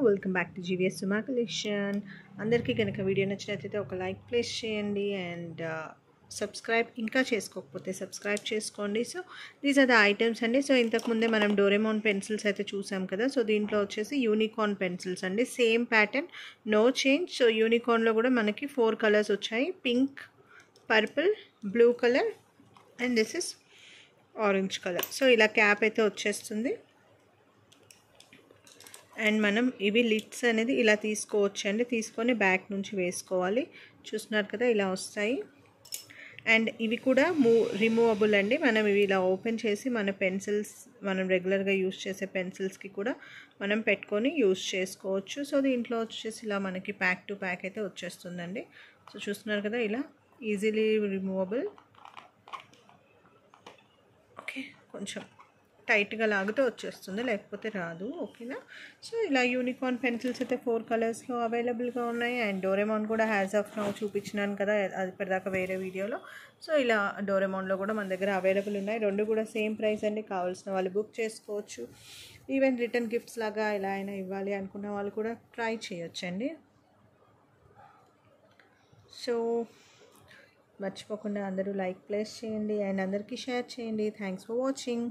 Welcome back to GVS Suma collection. అందరికీ కనుక video నచ్చినట్లయితే ఒక లైక్ ప్లేస్ చేయండి అండ్ సబ్స్క్రైబ్ ఇంకా చేసుకోకపోతే సబ్స్క్రైబ్ చేసుకోండి. So these are the items అండి. సో ఇంతకుముందే మనం డోరేమోన్ పెన్సిల్స్ అయితే చూసాం కదా. సో దీంట్లో వచ్చేసి యూనికార్న్ పెన్సిల్స్ అండి, same pattern, no change. So యూనికార్న్లో కూడా మనకి 4 కలర్స్ వచ్చాయి, pink, purple, blue colour and this is orange colour. So ఇలా క్యాప్ అయితే వచ్చేస్తుంది అండ్ మనం ఇవి లిడ్స్ అనేది ఇలా తీసుకోవచ్చు అండి. తీసుకొని బ్యాక్ నుంచి వేసుకోవాలి. చూస్తున్నారు కదా, ఇలా వస్తాయి. అండ్ ఇవి కూడా రిమూవబుల్ అండి. మనం ఇవి ఇలా ఓపెన్ చేసి మన పెన్సిల్స్, మనం రెగ్యులర్గా యూస్ చేసే పెన్సిల్స్కి కూడా మనం పెట్టుకొని యూస్ చేసుకోవచ్చు. సో దీంట్లో వచ్చేసి ఇలా మనకి ప్యాక్ టు ప్యాక్ అయితే వచ్చేస్తుందండి. సో చూస్తున్నారు కదా, ఇలా ఈజీలీ రిమూవబుల్. ఓకే, కొంచెం టైట్గా లాగితే వచ్చేస్తుంది, లేకపోతే రాదు. ఓకేనా. సో ఇలా యూనికార్న్ పెన్సిల్స్ అయితే 4 కలర్స్లో అవైలబుల్గా ఉన్నాయి. అండ్ డోరేమోన్ కూడా హ్యాస్ ఆఫ్ నౌ చూపించినాను కదా, అది ఇప్పటిదాకా వేరే వీడియోలో. సో ఇలా డోరేమోన్లో కూడా మన దగ్గర అవైలబుల్ ఉన్నాయి. రెండు కూడా సేమ్ ప్రైస్ అండి. కావాల్సిన వాళ్ళు బుక్ చేసుకోవచ్చు. ఈవెన్ రిటర్న్ గిఫ్ట్స్ లాగా ఎలా అయినా ఇవ్వాలి అనుకున్న వాళ్ళు కూడా ట్రై చేయొచ్చండి. సో మర్చిపోకుండా అందరూ లైక్ ప్లేస్ చేయండి అండ్ అందరికీ షేర్ చేయండి. Thanks for watching.